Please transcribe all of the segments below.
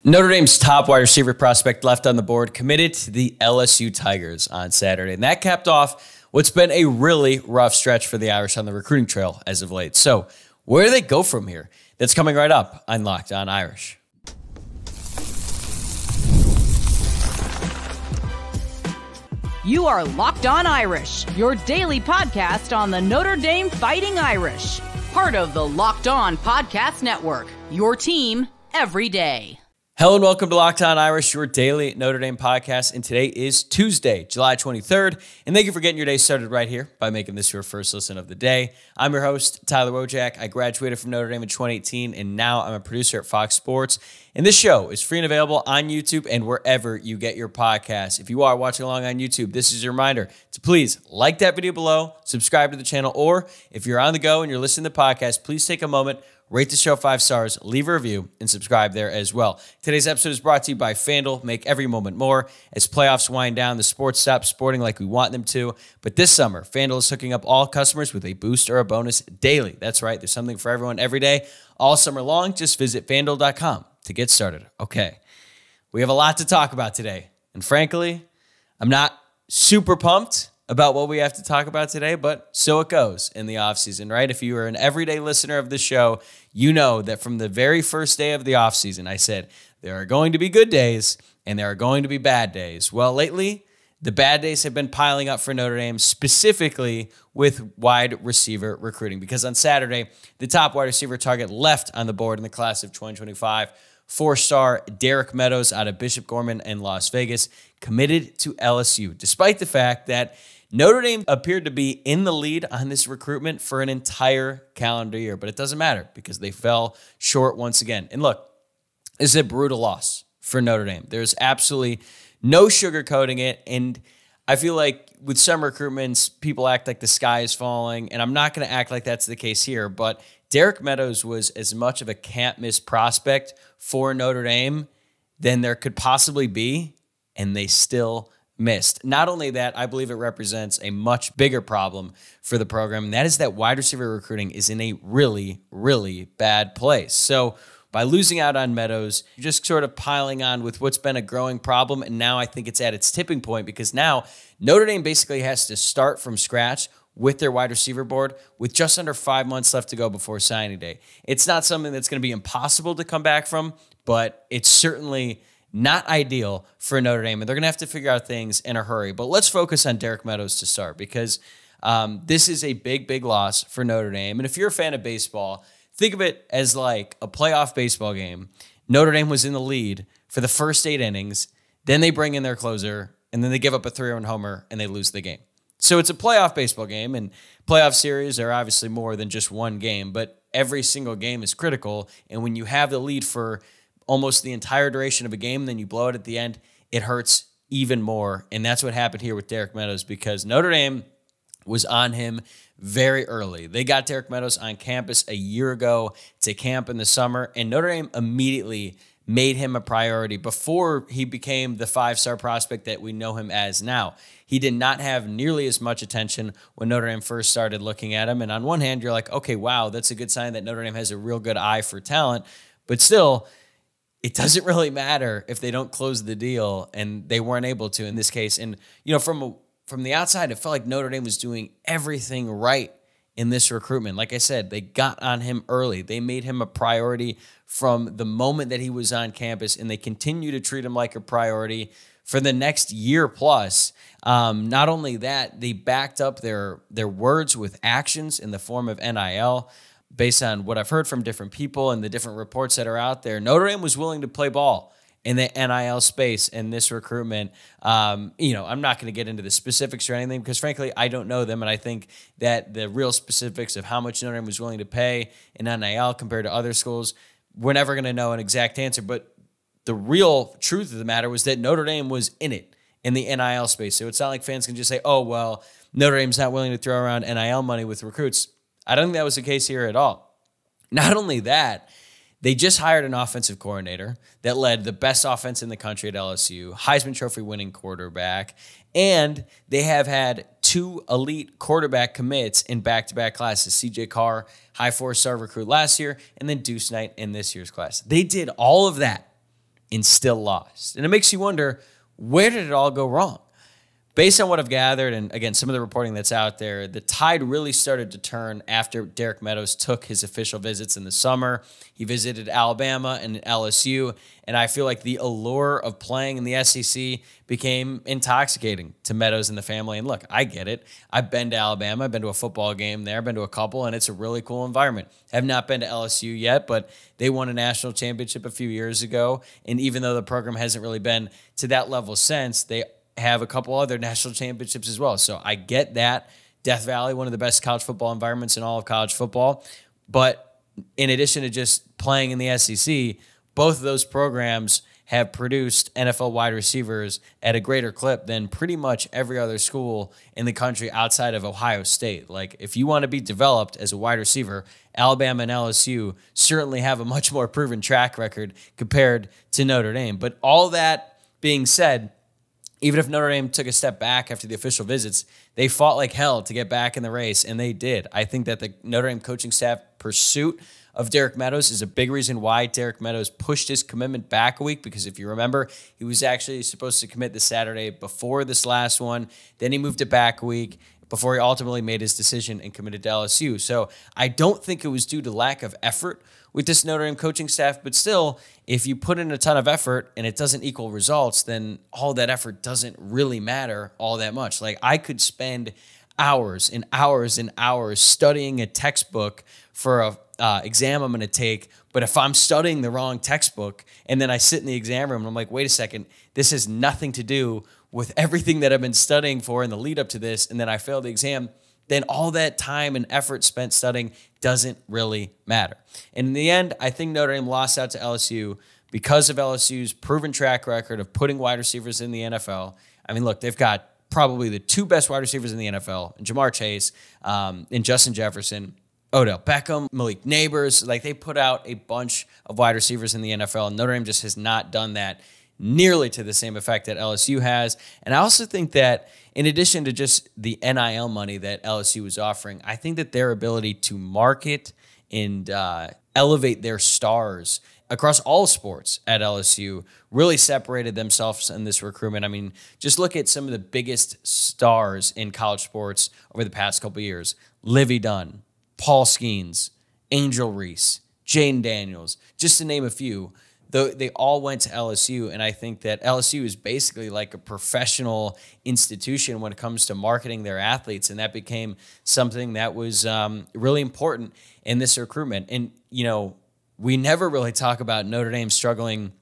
Notre Dame's top wide receiver prospect left on the board, committed to the LSU Tigers on Saturday. And that capped off what's been a really rough stretch for the Irish on the recruiting trail as of late. So where do they go from here? That's coming right up on Locked On Irish. You are Locked On Irish, your daily podcast on the Notre Dame Fighting Irish. Part of the Locked On Podcast Network, your team every day. Hello and welcome to Locked On Irish, your daily Notre Dame podcast. And today is Tuesday, July 23rd. And thank you for getting your day started right here by making this your first listen of the day. I'm your host, Tyler Wojciak. I graduated from Notre Dame in 2018, and now I'm a producer at Fox Sports. And this show is free and available on YouTube and wherever you get your podcasts. If you are watching along on YouTube, this is your reminder to please like that video below, subscribe to the channel, or if you're on the go and you're listening to the podcast, please take a moment, rate the show 5 stars, leave a review, and subscribe there as well. Today's episode is brought to you by FanDuel. Make every moment more. As playoffs wind down, the sports stop sporting like we want them to. But this summer, FanDuel is hooking up all customers with a boost or a bonus daily. That's right. There's something for everyone every day, all summer long. Just visit FanDuel.com to get started. Okay, we have a lot to talk about today. And frankly, I'm not super pumped about what we have to talk about today, but so it goes in the offseason, right? If you are an everyday listener of the show, you know that from the very first day of the offseason, I said, there are going to be good days and there are going to be bad days. Well, lately, the bad days have been piling up for Notre Dame, specifically with wide receiver recruiting, because on Saturday, the top wide receiver target left on the board in the class of 2025, 4-star Derek Meadows out of Bishop Gorman and Las Vegas, committed to LSU, despite the fact that Notre Dame appeared to be in the lead on this recruitment for an entire calendar year, but it doesn't matter because they fell short once again. And look, this is a brutal loss for Notre Dame. There's absolutely no sugarcoating it, and I feel like with some recruitments, people act like the sky is falling, and I'm not going to act like that's the case here, but Derek Meadows was as much of a can't-miss prospect for Notre Dame than there could possibly be, and they still missed. Not only that, I believe it represents a much bigger problem for the program, and that is that wide receiver recruiting is in a really, really bad place. So by losing out on Meadows, you're just sort of piling on with what's been a growing problem, and now I think it's at its tipping point because now Notre Dame basically has to start from scratch with their wide receiver board with just under 5 months left to go before signing day. It's not something that's going to be impossible to come back from, but it's certainly not ideal for Notre Dame, and they're going to have to figure out things in a hurry. But let's focus on Derek Meadows to start because this is a big, big loss for Notre Dame. And if you're a fan of baseball, think of it as like a playoff baseball game. Notre Dame was in the lead for the first 8 innings. Then they bring in their closer, and then they give up a 3-run homer, and they lose the game. So it's a playoff baseball game, and playoff series are obviously more than just one game, but every single game is critical. And when you have the lead for almost the entire duration of a game, then you blow it at the end, it hurts even more. And that's what happened here with Derek Meadows because Notre Dame was on him very early. They got Derek Meadows on campus a year ago to camp in the summer, and Notre Dame immediately made him a priority before he became the 5-star prospect that we know him as now. He did not have nearly as much attention when Notre Dame first started looking at him. And on one hand, you're like, okay, wow, that's a good sign that Notre Dame has a real good eye for talent. But still, it doesn't really matter if they don't close the deal, and they weren't able to in this case. And, you know, from the outside, it felt like Notre Dame was doing everything right in this recruitment. Like I said, they got on him early. They made him a priority from the moment that he was on campus, and they continue to treat him like a priority for the next year plus. Not only that, they backed up their words with actions in the form of NIL. Based on what I've heard from different people and the different reports that are out there, Notre Dame was willing to play ball in the NIL space in this recruitment. I'm not going to get into the specifics or anything because, frankly, I don't know them, and I think that the real specifics of how much Notre Dame was willing to pay in NIL compared to other schools, we're never going to know an exact answer. But the real truth of the matter was that Notre Dame was in it in the NIL space. So it's not like fans can just say, oh, well, Notre Dame's not willing to throw around NIL money with recruits. I don't think that was the case here at all. Not only that, they just hired an offensive coordinator that led the best offense in the country at LSU, Heisman Trophy winning quarterback, and they have had 2 elite quarterback commits in back-to-back classes. CJ Carr, high 4-star recruit last year, and then Deuce Knight in this year's class. They did all of that and still lost. And it makes you wonder, where did it all go wrong? Based on what I've gathered, and again, some of the reporting that's out there, the tide really started to turn after Derek Meadows took his official visits in the summer. He visited Alabama and LSU, and I feel like the allure of playing in the SEC became intoxicating to Meadows and the family. And look, I get it. I've been to Alabama. I've been to a football game there. I've been to a couple, and it's a really cool environment. Have not been to LSU yet, but they won a national championship a few years ago, and even though the program hasn't really been to that level since, they have a couple other national championships as well. So I get that. Death Valley, one of the best college football environments in all of college football. But in addition to just playing in the SEC, both of those programs have produced NFL wide receivers at a greater clip than pretty much every other school in the country outside of Ohio State. Like, if you want to be developed as a wide receiver, Alabama and LSU certainly have a much more proven track record compared to Notre Dame. But all that being said, even if Notre Dame took a step back after the official visits, they fought like hell to get back in the race, and they did. I think that the Notre Dame coaching staff pursuit of Derek Meadows is a big reason why Derek Meadows pushed his commitment back a week, because if you remember, he was actually supposed to commit the Saturday before this last one. Then he moved it back a week before he ultimately made his decision and committed to LSU. So I don't think it was due to lack of effort with this Notre Dame coaching staff, but still, if you put in a ton of effort and it doesn't equal results, then all that effort doesn't really matter all that much. Like, I could spend hours and hours and hours studying a textbook for a exam I'm going to take, but if I'm studying the wrong textbook and then I sit in the exam room and I'm like, wait a second, this has nothing to do with everything that I've been studying for in the lead up to this, and then I fail the exam, then all that time and effort spent studying doesn't really matter. And in the end, I think Notre Dame lost out to LSU because of LSU's proven track record of putting wide receivers in the NFL. I mean, look, they've got probably the two best wide receivers in the NFL, in Jamar Chase and Justin Jefferson, Odell Beckham, Malik Neighbors. Like, they put out a bunch of wide receivers in the NFL, and Notre Dame just has not done that nearly to the same effect that LSU has. And I also think that in addition to just the NIL money that LSU was offering, I think that their ability to market and elevate their stars across all sports at LSU really separated themselves in this recruitment. I mean, just look at some of the biggest stars in college sports over the past couple of years. Livy Dunn, Paul Skeens, Angel Reese, Jane Daniels, just to name a few. They all went to LSU, and I think that LSU is basically like a professional institution when it comes to marketing their athletes, and that became something that was really important in this recruitment. And, you know, we never really talk about Notre Dame struggling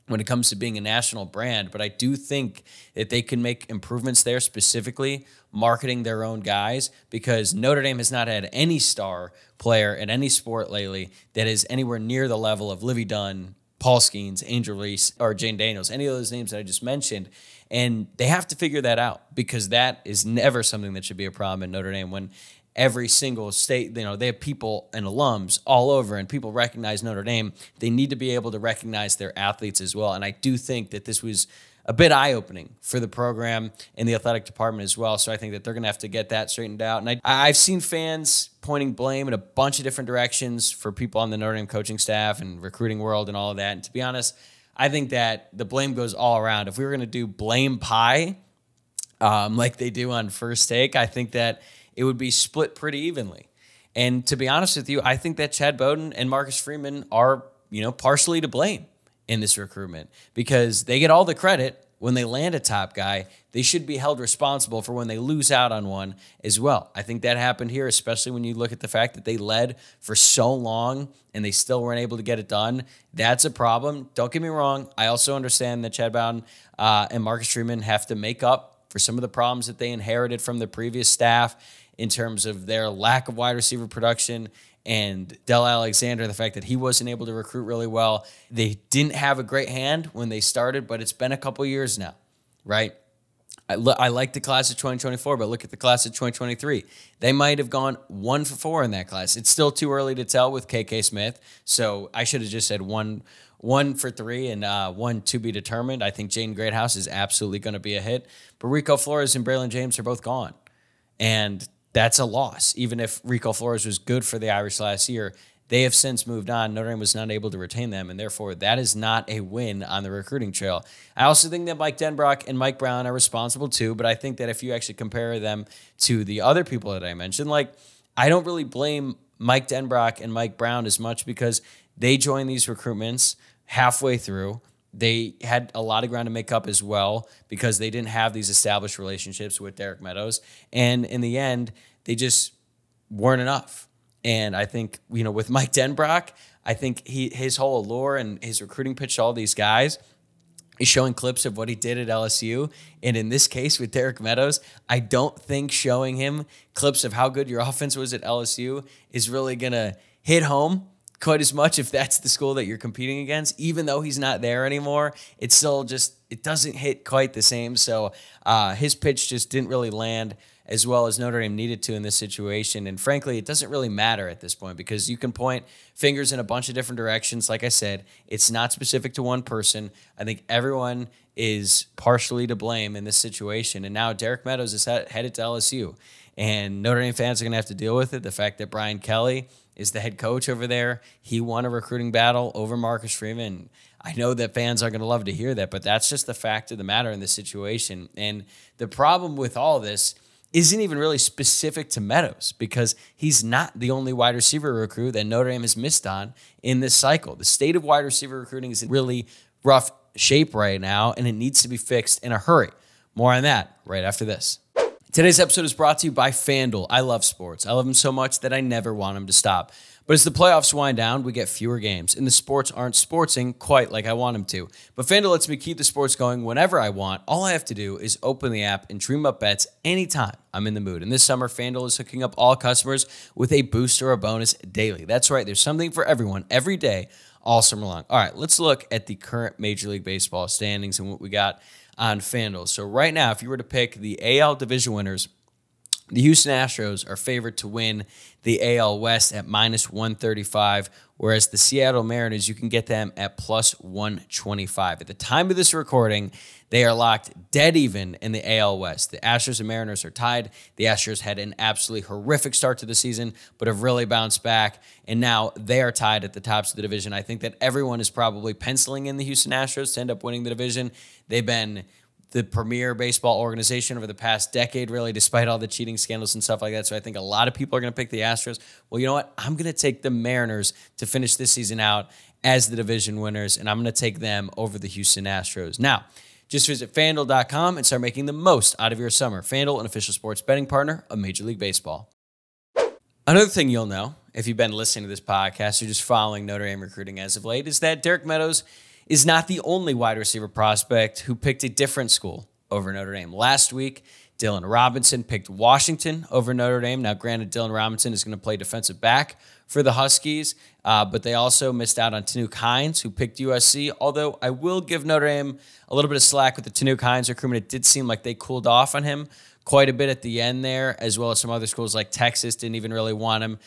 when it comes to being a national brand, but I do think that they can make improvements there, specifically marketing their own guys, because Notre Dame has not had any star player in any sport lately that is anywhere near the level of Livy Dunn, Paul Skeens, Angel Reese, or Jane Daniels, any of those names that I just mentioned. And they have to figure that out, because that is never something that should be a problem in Notre Dame when every single state, you know, they have people and alums all over, and people recognize Notre Dame. They need to be able to recognize their athletes as well. And I do think that this was a bit eye-opening for the program and the athletic department as well. So I think that they're going to have to get that straightened out. And I've seen fans pointing blame in a bunch of different directions for people on the Notre Dame coaching staff and recruiting world and all of that. And to be honest, I think that the blame goes all around. If we were going to do blame pie like they do on First Take, I think that it would be split pretty evenly. And to be honest with you, I think that Chad Bowden and Marcus Freeman are, you know, partially to blame in this recruitment, because they get all the credit when they land a top guy. They should be held responsible for when they lose out on one as well. I think that happened here, especially when you look at the fact that they led for so long and they still weren't able to get it done. That's a problem. Don't get me wrong. I also understand that Chad Bowden and Marcus Freeman have to make up for some of the problems that they inherited from the previous staff in terms of their lack of wide receiver production, and Del Alexander, the fact that he wasn't able to recruit really well. They didn't have a great hand when they started, but it's been a couple years now, right? I like the class of 2024, but look at the class of 2023. They might have gone 1 for 4 in that class. It's still too early to tell with KK Smith, so I should have just said 1 for 3 and 1 to be determined. I think Jaden Greathouse is absolutely going to be a hit, but Rico Flores and Braylon James are both gone, and that's a loss. Even if Rico Flores was good for the Irish last year, They have since moved on. Notre Dame was not able to retain them, and therefore that is not a win on the recruiting trail. I also think that Mike Denbrock and Mike Brown are responsible too, but I think that if you actually compare them to the other people that I mentioned, like I don't really blame Mike Denbrock and Mike Brown as much because they joined these recruitments halfway through. They had a lot of ground to make up as well because they didn't have these established relationships with Derek Meadows. And in the end, they just weren't enough. And I think, with Mike Denbrock, I think his whole allure and his recruiting pitch to all these guys is showing clips of what he did at LSU. And in this case with Derek Meadows, I don't think showing him clips of how good your offense was at LSU is really going to hit home quite as much if that's the school that you're competing against. Even though he's not there anymore, it's still just, it doesn't hit quite the same. So his pitch just didn't really land as well as Notre Dame needed to in this situation. And frankly, it doesn't really matter at this point because you can point fingers in a bunch of different directions. Like I said, it's not specific to one person. I think everyone is partially to blame in this situation. And now Derek Meadows is headed to LSU. And Notre Dame fans are going to have to deal with it. The fact that Brian Kelly is the head coach over there. He won a recruiting battle over Marcus Freeman. I know that fans are going to love to hear that, but that's just the fact of the matter in this situation. And the problem with all this isn't even really specific to Meadows because he's not the only wide receiver recruit that Notre Dame has missed on in this cycle. The state of wide receiver recruiting is in really rough shape right now, and it needs to be fixed in a hurry. More on that right after this. Today's episode is brought to you by FanDuel. I love sports. I love them so much that I never want them to stop. But as the playoffs wind down, we get fewer games, and the sports aren't sportsing quite like I want them to. But FanDuel lets me keep the sports going whenever I want. All I have to do is open the app and dream up bets anytime I'm in the mood. And this summer, FanDuel is hooking up all customers with a boost or a bonus daily. That's right. There's something for everyone every day, all summer long. All right, let's look at the current Major League Baseball standings and what we got on FanDuel. So right now, if you were to pick the AL division winners, the Houston Astros are favored to win the AL West at -135, whereas the Seattle Mariners, you can get them at +125. At the time of this recording, they are locked dead even in the AL West. The Astros and Mariners are tied. The Astros had an absolutely horrific start to the season, but have really bounced back, and now they are tied at the tops of the division. I think that everyone is probably penciling in the Houston Astros to end up winning the division. They've been the premier baseball organization over the past decade, really, despite all the cheating scandals and stuff like that. So I think a lot of people are going to pick the Astros. Well, you know what? I'm going to take the Mariners to finish this season out as the division winners, and I'm going to take them over the Houston Astros. Now, just visit FanDuel.com and start making the most out of your summer. FanDuel, an official sports betting partner of Major League Baseball. Another thing you'll know, if you've been listening to this podcast or just following Notre Dame recruiting as of late, is that Derek Meadows is not the only wide receiver prospect who picked a different school over Notre Dame. Last week, Dylan Robinson picked Washington over Notre Dame. Now, granted, Dylan Robinson is going to play defensive back for the Huskies, but they also missed out on Tanuk Hines, who picked USC, although I will give Notre Dame a little bit of slack with the Tanuk Hines recruitment. It did seem like they cooled off on him quite a bit at the end there, as well as some other schools like Texas didn't even really want him,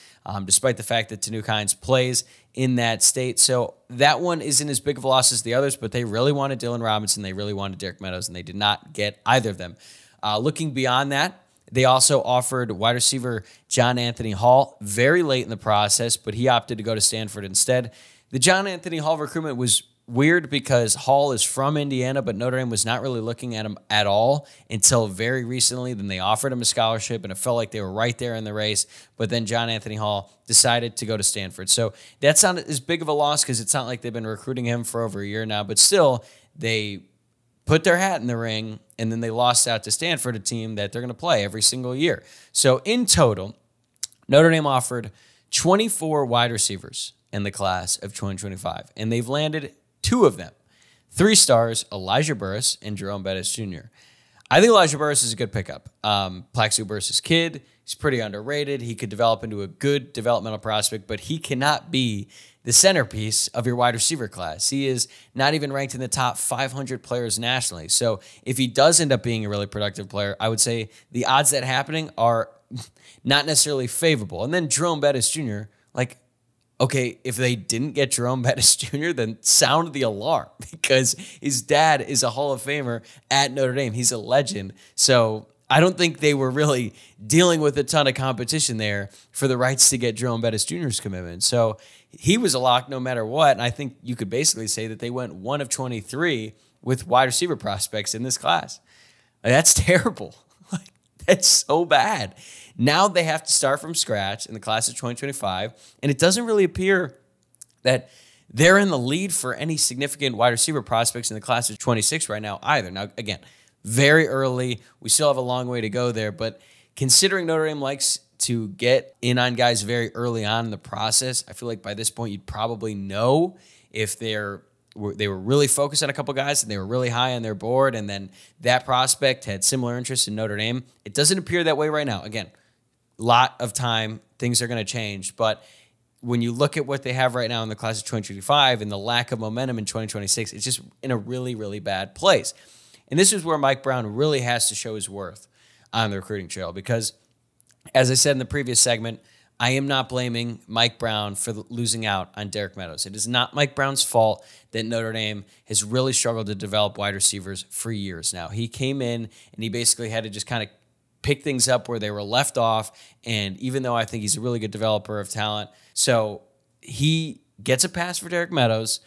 despite the fact that Tanuk Hines plays in that state. So that one isn't as big of a loss as the others, but they really wanted Dylan Robinson. They really wanted Derek Meadows, and they did not get either of them. Looking beyond that, they also offered wide receiver John Anthony Hall very late in the process, but he opted to go to Stanford instead. The John Anthony Hall recruitment was weird because Hall is from Indiana, but Notre Dame was not really looking at him at all until very recently. Then they offered him a scholarship, and it felt like they were right there in the race. But then John Anthony Hall decided to go to Stanford. So that's not as big of a loss because it's not like they've been recruiting him for over a year now. But still, they put their hat in the ring, and then they lost out to Stanford, a team that they're going to play every single year. So in total, Notre Dame offered 24 wide receivers in the class of 2025, and they've landed 2 of them. 3 stars, Elijah Burris and Jerome Bettis Jr. I think Elijah Burris is a good pickup. Plaxico Burris' kid. He's pretty underrated. He could develop into a good developmental prospect, but he cannot be the centerpiece of your wide receiver class. He is not even ranked in the top 500 players nationally. So if he does end up being a really productive player, I would say the odds that happening are not necessarily favorable. And then Jerome Bettis Jr., okay, if they didn't get Jerome Bettis Jr., then sound the alarm because his dad is a Hall of Famer at Notre Dame. He's a legend. So I don't think they were really dealing with a ton of competition there for the rights to get Jerome Bettis Jr.'s commitment. So he was a lock no matter what. And I think you could basically say that they went 1 of 23 with wide receiver prospects in this class. That's terrible. That's so bad. Now they have to start from scratch in the class of 2025. And it doesn't really appear that they're in the lead for any significant wide receiver prospects in the class of 26 right now either. Now, again, very early. We still have a long way to go there. But considering Notre Dame likes to get in on guys very early on in the process, I feel like by this point you'd probably know if they were really focused on a couple guys and they were really high on their board, and then that prospect had similar interest in Notre Dame. It doesn't appear that way right now. Again, a lot of time. Things are going to change. But when you look at what they have right now in the class of 2025 and the lack of momentum in 2026, it's just in a really, really bad place. And this is where Mike Brown really has to show his worth on the recruiting trail because, as I said in the previous segment, I am not blaming Mike Brown for losing out on Derek Meadows. It is not Mike Brown's fault that Notre Dame has really struggled to develop wide receivers for years now. He came in and he basically had to just kind of pick things up where they were left off, and even though I think he's a really good developer of talent, so he gets a pass for Derek Meadows.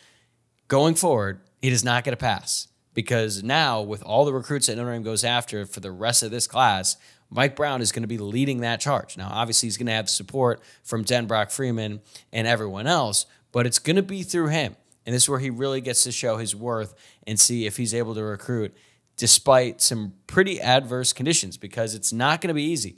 Going forward, it is not going to pass. Because now, with all the recruits that Notre Dame goes after for the rest of this class, Mike Brown is going to be leading that charge. Now, obviously, he's going to have support from Denbrock Freeman and everyone else, but it's going to be through him. And this is where he really gets to show his worth and see if he's able to recruit despite some pretty adverse conditions, because it's not going to be easy.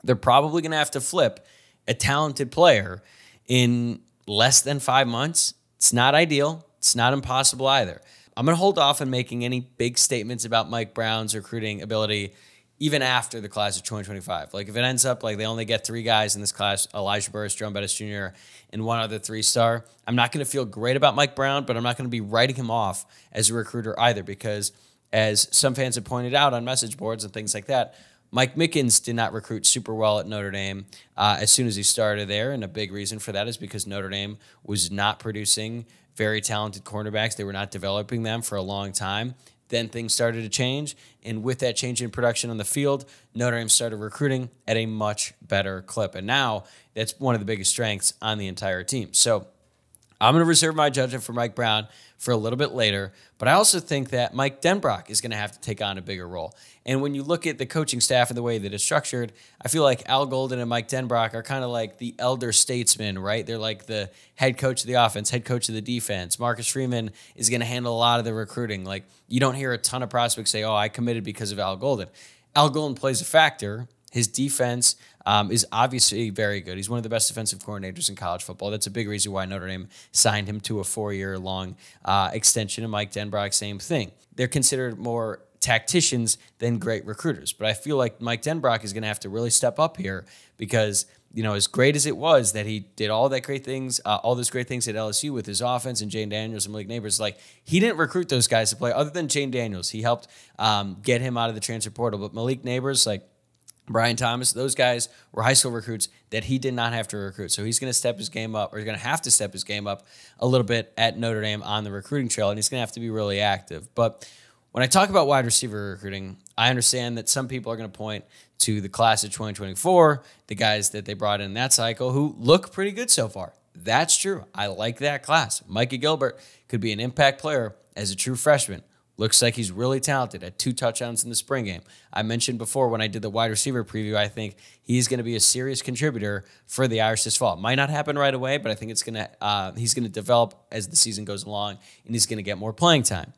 They're probably going to have to flip a talented player in less than 5 months. It's not ideal. It's not impossible either. I'm going to hold off on making any big statements about Mike Brown's recruiting ability even after the class of 2025. Like, if it ends up like they only get 3 guys in this class, Elijah Burris, Jerome Bettis Jr., and 1 other 3-star, I'm not going to feel great about Mike Brown, but I'm not going to be writing him off as a recruiter either because, as some fans have pointed out on message boards and things like that, Mike Mickens did not recruit super well at Notre Dame as soon as he started there, and a big reason for that is because Notre Dame was not producing very talented cornerbacks. They were not developing them for a long time. Then things started to change, and with that change in production on the field, Notre Dame started recruiting at a much better clip, and now that's one of the biggest strengths on the entire team. So I'm going to reserve my judgment for Mike Brown for a little bit later, but I also think that Mike Denbrock is going to have to take on a bigger role. And when you look at the coaching staff and the way that it's structured, I feel like Al Golden and Mike Denbrock are kind of like the elder statesmen, right? They're like the head coach of the offense, head coach of the defense. Marcus Freeman is going to handle a lot of the recruiting. Like, you don't hear a ton of prospects say, oh, I committed because of Al Golden. Al Golden plays a factor. His defense is obviously very good. He's one of the best defensive coordinators in college football. That's a big reason why Notre Dame signed him to a 4-year-long extension. And Mike Denbrock, same thing. They're considered more tacticians than great recruiters. But I feel like Mike Denbrock is going to have to really step up here because, you know, as great as it was that he did all those great things at LSU with his offense and Jane Daniels and Malik Neighbors, like, he didn't recruit those guys to play other than Jane Daniels. He helped get him out of the transfer portal. But Malik Neighbors, like Brian Thomas, those guys were high school recruits that he did not have to recruit. So he's going to step his game up, or he's going to have to step his game up a little bit at Notre Dame on the recruiting trail, and he's going to have to be really active. But when I talk about wide receiver recruiting, I understand that some people are going to point to the class of 2024, the guys that they brought in that cycle who look pretty good so far. That's true. I like that class. Micah Gilbert could be an impact player as a true freshman. Looks like he's really talented at 2 touchdowns in the spring game. I mentioned before when I did the wide receiver preview, I think he's going to be a serious contributor for the Irish this fall. It might not happen right away, but I think he's going to develop as the season goes along, and he's going to get more playing time.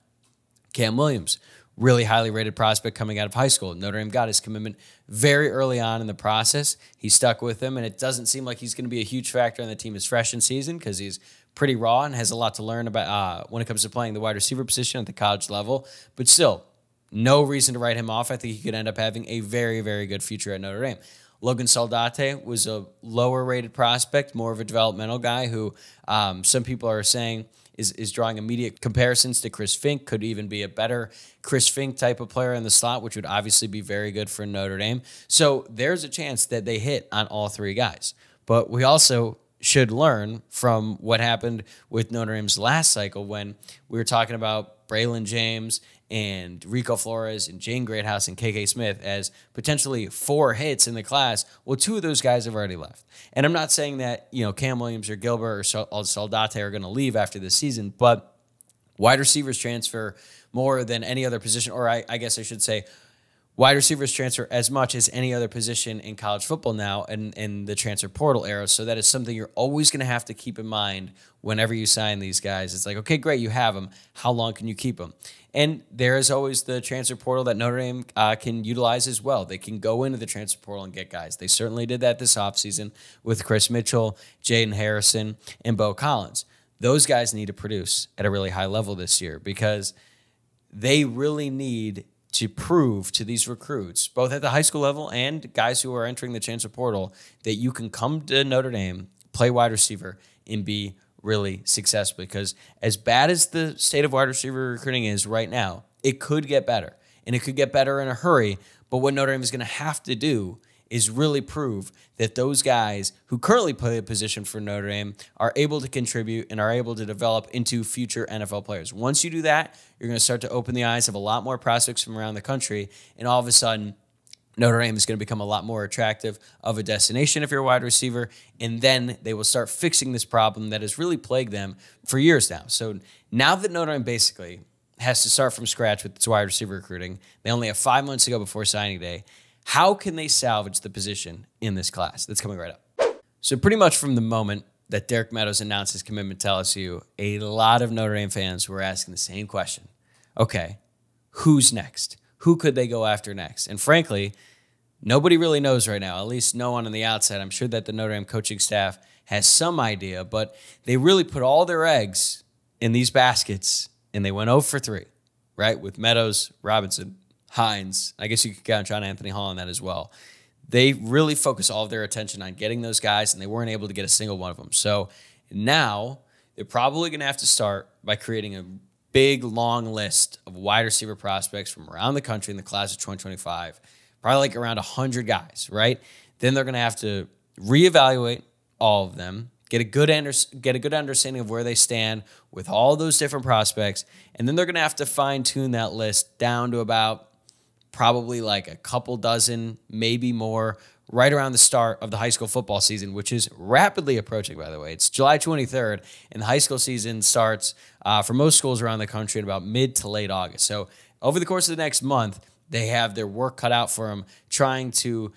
Cam Williams, really highly rated prospect coming out of high school. Notre Dame got his commitment very early on in the process. He stuck with him, and it doesn't seem like he's going to be a huge factor on the team his freshman season because he's pretty raw and has a lot to learn about when it comes to playing the wide receiver position at the college level. But still, no reason to write him off. I think he could end up having a very, very good future at Notre Dame. Logan Saldate was a lower-rated prospect, more of a developmental guy who some people are saying is drawing immediate comparisons to Chris Fink, could even be a better Chris Fink type of player in the slot, which would obviously be very good for Notre Dame. So there's a chance that they hit on all 3 guys. But we also should learn from what happened with Notre Dame's last cycle when we were talking about Braylon James and Rico Flores and Jane Greathouse and KK Smith as potentially 4 hits in the class. Well, 2 of those guys have already left. And I'm not saying that, Cam Williams or Gilbert or Saldate are going to leave after this season, but wide receivers transfer more than any other position, or I guess I should say wide receivers transfer as much as any other position in college football now in the transfer portal era. So that is something you're always going to have to keep in mind whenever you sign these guys. It's like, okay, great, you have them. How long can you keep them? And there is always the transfer portal that Notre Dame can utilize as well. They can go into the transfer portal and get guys. They certainly did that this offseason with Chris Mitchell, Jaden Harrison, and Bo Collins. Those guys need to produce at a really high level this year because they really need to prove to these recruits, both at the high school level and guys who are entering the transfer portal, that you can come to Notre Dame, play wide receiver, and be really successful. Because as bad as the state of wide receiver recruiting is right now, it could get better. And it could get better in a hurry. But what Notre Dame is going to have to do is really prove that those guys who currently play a position for Notre Dame are able to contribute and are able to develop into future NFL players. Once you do that, you're going to start to open the eyes of a lot more prospects from around the country, and all of a sudden, Notre Dame is going to become a lot more attractive of a destination if you're a wide receiver, and then they will start fixing this problem that has really plagued them for years now. So now that Notre Dame basically has to start from scratch with its wide receiver recruiting, they only have 5 months to go before signing day. How can they salvage the position in this class? That's coming right up. So pretty much from the moment that Derek Meadows announced his commitment to LSU, a lot of Notre Dame fans were asking the same question. Okay, who's next? Who could they go after next? And frankly, nobody really knows right now, at least no one on the outside. I'm sure that the Notre Dame coaching staff has some idea, but they really put all their eggs in these baskets, and they went 0 for 3, right, with Meadows, Robinson, Hines. I guess you could count John Anthony Hall on that as well. They really focus all of their attention on getting those guys, and they weren't able to get a single one of them. So now they're probably going to have to start by creating a big, long list of wide receiver prospects from around the country in the class of 2025, probably like around 100 guys, right? Then they're going to have to reevaluate all of them, get a good understanding of where they stand with all those different prospects, and then they're going to have to fine-tune that list down to about probably like a couple dozen, maybe more, right around the start of the high school football season, which is rapidly approaching, by the way. It's July 23rd, and the high school season starts for most schools around the country in about mid to late August. So over the course of the next month, they have their work cut out for them trying to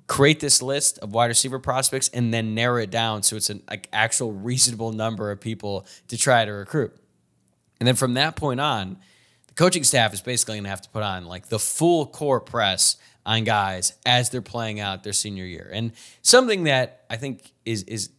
create this list of wide receiver prospects and then narrow it down so it's an actual reasonable number of people to try to recruit. And then from that point on, coaching staff is basically going to have to put on like the full court press on guys as they're playing out their senior year. And something that I think is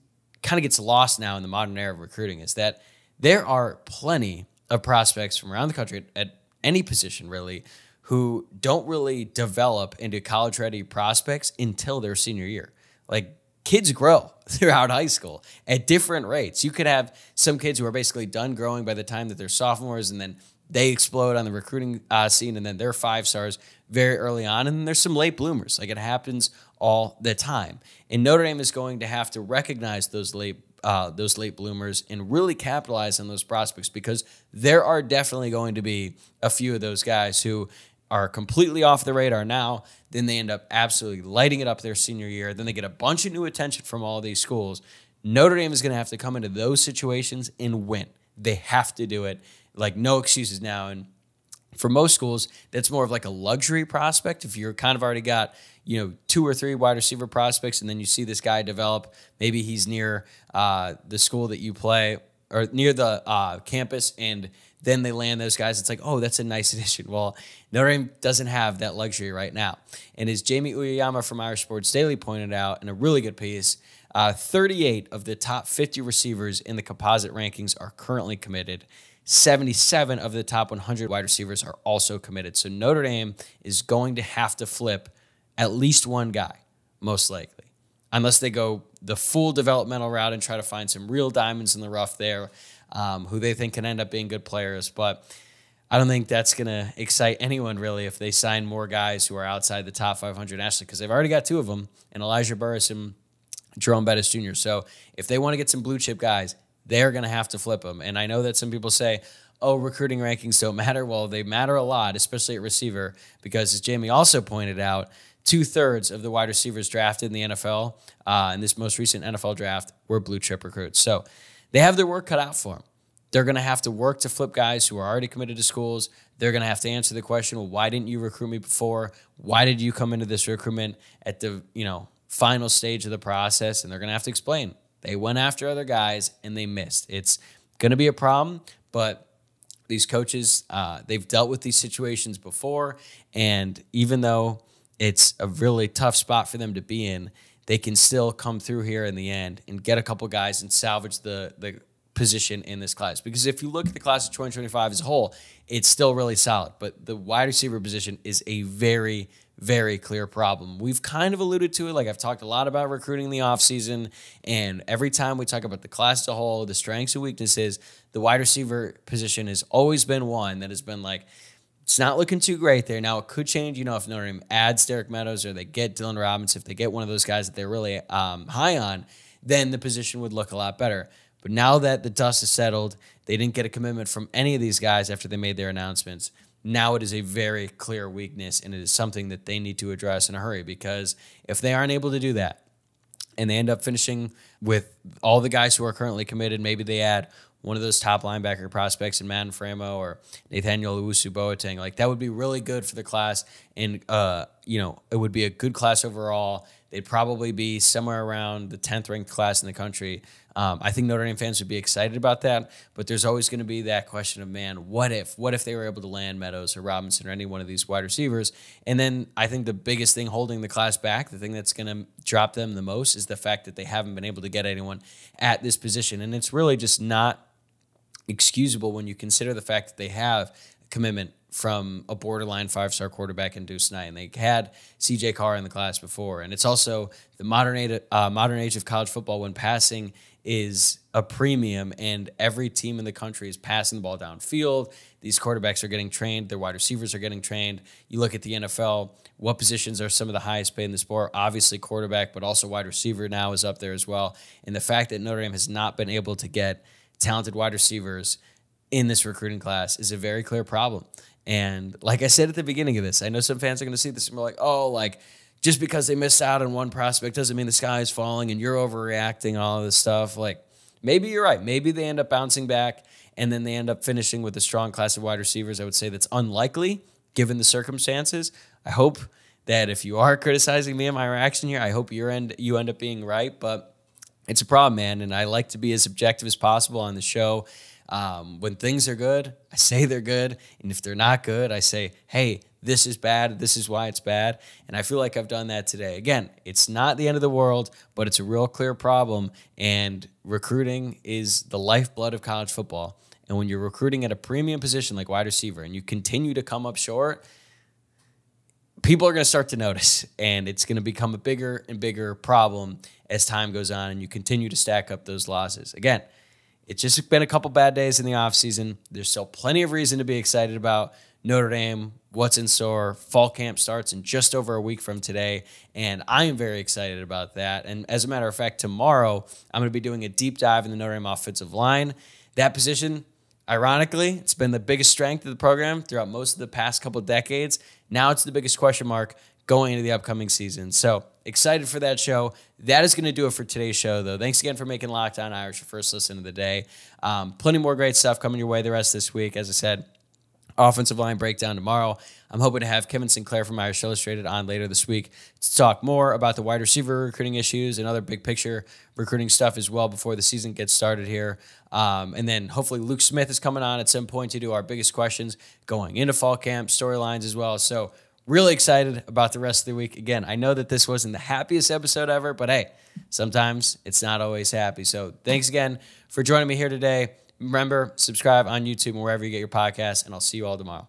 kind of gets lost now in the modern era of recruiting is that there are plenty of prospects from around the country at any position really who don't really develop into college-ready prospects until their senior year. Like, kids grow throughout high school at different rates. You could have some kids who are basically done growing by the time that they're sophomores, and then they explode on the recruiting scene, and then they're 5 stars very early on, and then there's some late bloomers. Like, it happens all the time. And Notre Dame is going to have to recognize those late bloomers and really capitalize on those prospects, because there are definitely going to be a few of those guys who are completely off the radar now, then they end up absolutely lighting it up their senior year, then they get a bunch of new attention from all these schools. Notre Dame is going to have to come into those situations and win. They have to do it. Like, no excuses now. And for most schools, that's more of like a luxury prospect. If you're kind of already got, 2 or 3 wide receiver prospects, and then you see this guy develop, maybe he's near the school that you play or near the campus, and then they land those guys. It's like, oh, that's a nice addition. Well, Notre Dame doesn't have that luxury right now. And as Jamie Uyeyama from Irish Sports Daily pointed out in a really good piece, 38 of the top 50 receivers in the composite rankings are currently committed. 77 of the top 100 wide receivers are also committed. So Notre Dame is going to have to flip at least one guy, most likely, unless they go the full developmental route and try to find some real diamonds in the rough there, who they think can end up being good players. But I don't think that's going to excite anyone, really, if they sign more guys who are outside the top 500 nationally, because they've already got 2 of them, and Elijah Burris and Jerome Bettis Jr. So if they want to get some blue chip guys, they're going to have to flip them. And I know that some people say, oh, recruiting rankings don't matter. Well, they matter a lot, especially at receiver, because as Jamie also pointed out, 2/3 of the wide receivers drafted in the NFL in this most recent NFL draft were blue chip recruits. So they have their work cut out for them. They're going to have to work to flip guys who are already committed to schools. They're going to have to answer the question, well, why didn't you recruit me before? Why did you come into this recruitment at the final stage of the process? And they're going to have to explain. They went after other guys and they missed. It's going to be a problem, but these coaches, they've dealt with these situations before, and even though it's a really tough spot for them to be in, they can still come through here in the end and get a couple guys and salvage the position in this class. Because if you look at the class of 2025 as a whole, it's still really solid. But the wide receiver position is a very, very clear problem. We've kind of alluded to it. Like, I've talked a lot about recruiting in the offseason, and every time we talk about the class as a whole, the strengths and weaknesses, the wide receiver position has always been one that has been like, it's not looking too great there. Now, it could change, if Notre Dame adds Derek Meadows or they get Dylan Robinson, if they get one of those guys that they're really high on, then the position would look a lot better. But now that the dust is settled, they didn't get a commitment from any of these guys after they made their announcements. Now it is a very clear weakness, and it is something that they need to address in a hurry, because if they aren't able to do that and they end up finishing with all the guys who are currently committed, maybe they add one of those top linebacker prospects in Madden Framo or Nathaniel Owusu-Boateng, like that would be really good for the class, and it would be a good class overall. They'd probably be somewhere around the 10th ranked class in the country. I think Notre Dame fans would be excited about that, but there's always going to be that question of, man, what if they were able to land Meadows or Robinson or any one of these wide receivers? And then I think the biggest thing holding the class back, the thing that's going to drop them the most, is the fact that they haven't been able to get anyone at this position. And it's really just not excusable when you consider the fact that they have a commitment from a borderline 5-star quarterback in Deuce Knight, and they had C.J. Carr in the class before. And it's also the modern age of college football, when passing is a premium and every team in the country is passing the ball downfield. These quarterbacks are getting trained. Their wide receivers are getting trained. You look at the NFL, what positions are some of the highest paid in the sport? Obviously quarterback, but also wide receiver now is up there as well. And the fact that Notre Dame has not been able to get talented wide receivers in this recruiting class is a very clear problem. And like I said at the beginning of this, I know some fans are going to see this and be like, oh, like, just because they missed out on one prospect doesn't mean the sky is falling and you're overreacting and all of this stuff. Like, maybe you're right. Maybe they end up bouncing back and then they end up finishing with a strong class of wide receivers. I would say that's unlikely given the circumstances. I hope that if you are criticizing me and my reaction here, I hope you end up being right. But it's a problem, man, and I like to be as objective as possible on the show. When things are good, I say they're good. And if they're not good, I say, hey, this is bad. This is why it's bad. And I feel like I've done that today. Again, it's not the end of the world, but it's a real clear problem. And recruiting is the lifeblood of college football. And when you're recruiting at a premium position like wide receiver and you continue to come up short, people are going to start to notice. And it's going to become a bigger and bigger problem as time goes on and you continue to stack up those losses. Again, it's just been a couple bad days in the offseason. There's still plenty of reason to be excited about Notre Dame, what's in store. Fall camp starts in just over a week from today, and I am very excited about that. And as a matter of fact, tomorrow I'm going to be doing a deep dive in the Notre Dame offensive line. That position, ironically, it's been the biggest strength of the program throughout most of the past couple of decades. Now it's the biggest question mark going into the upcoming season. So excited for that show. That is going to do it for today's show, though. Thanks again for making Locked On Irish your first listen of the day. Plenty more great stuff coming your way the rest of this week. As I said, offensive line breakdown tomorrow. I'm hoping to have Kevin Sinclair from Irish Illustrated on later this week to talk more about the wide receiver recruiting issues and other big picture recruiting stuff as well before the season gets started here. And then hopefully Luke Smith is coming on at some point to do our biggest questions going into fall camp, storylines as well. So really excited about the rest of the week. Again, I know that this wasn't the happiest episode ever, but hey, sometimes it's not always happy. So thanks again for joining me here today. Remember, subscribe on YouTube and wherever you get your podcasts, and I'll see you all tomorrow.